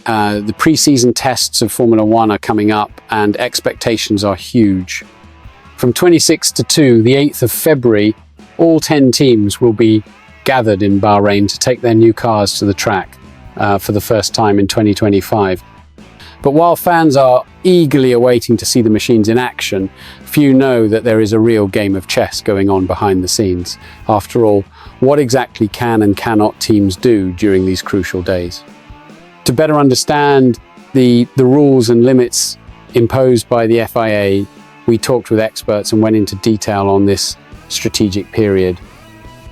The pre-season tests of Formula One are coming up and expectations are huge. From 26 to 2, the 8th of February, all 10 teams will be gathered in Bahrain to take their new cars to the track for the first time in 2025. But while fans are eagerly awaiting to see the machines in action, few know that there is a real game of chess going on behind the scenes. After all, what exactly can and cannot teams do during these crucial days? To better understand the rules and limits imposed by the FIA, we talked with experts and went into detail on this strategic period.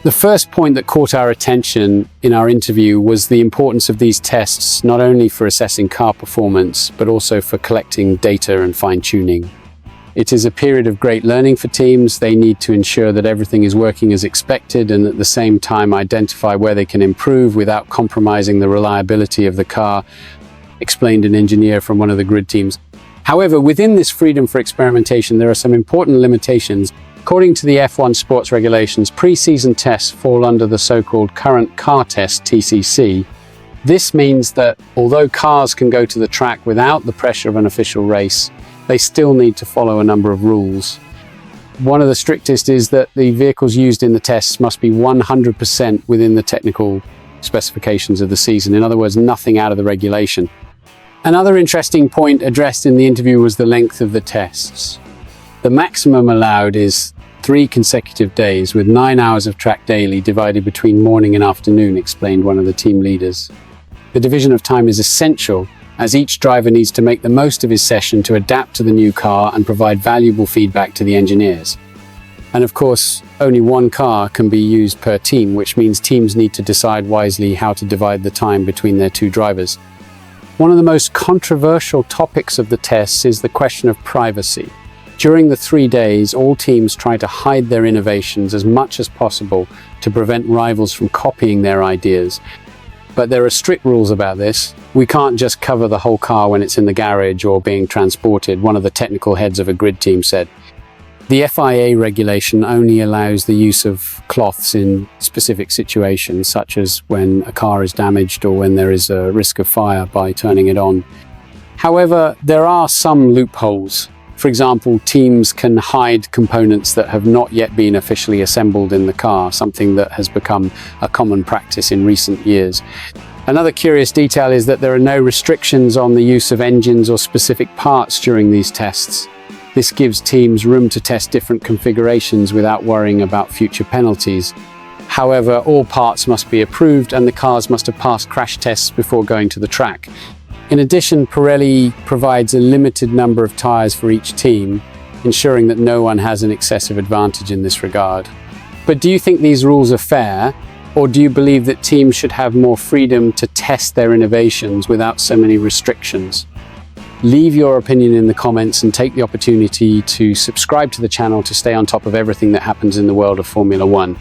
The first point that caught our attention in our interview was the importance of these tests, not only for assessing car performance, but also for collecting data and fine-tuning. It is a period of great learning for teams. They need to ensure that everything is working as expected and at the same time identify where they can improve without compromising the reliability of the car, explained an engineer from one of the grid teams. However, within this freedom for experimentation, there are some important limitations. According to the F1 sports regulations, pre-season tests fall under the so-called current car test, TCC. This means that although cars can go to the track without the pressure of an official race, they still need to follow a number of rules. One of the strictest is that the vehicles used in the tests must be 100% within the technical specifications of the season. In other words, nothing out of the regulation. Another interesting point addressed in the interview was the length of the tests. The maximum allowed is 3 consecutive days with 9 hours of track daily divided between morning and afternoon, explained one of the team leaders. The division of time is essential as each driver needs to make the most of his session to adapt to the new car and provide valuable feedback to the engineers. And of course, only one car can be used per team, which means teams need to decide wisely how to divide the time between their 2 drivers. One of the most controversial topics of the tests is the question of privacy. During the 3 days, all teams try to hide their innovations as much as possible to prevent rivals from copying their ideas. But there are strict rules about this. We can't just cover the whole car when it's in the garage or being transported, one of the technical heads of a grid team said. The FIA regulation only allows the use of cloths in specific situations, such as when a car is damaged or when there is a risk of fire by turning it on. However, there are some loopholes. For example, teams can hide components that have not yet been officially assembled in the car, something that has become a common practice in recent years. Another curious detail is that there are no restrictions on the use of engines or specific parts during these tests. This gives teams room to test different configurations without worrying about future penalties. However, all parts must be approved and the cars must have passed crash tests before going to the track. In addition, Pirelli provides a limited number of tyres for each team, ensuring that no one has an excessive advantage in this regard. But do you think these rules are fair, or do you believe that teams should have more freedom to test their innovations without so many restrictions? Leave your opinion in the comments and take the opportunity to subscribe to the channel to stay on top of everything that happens in the world of Formula One.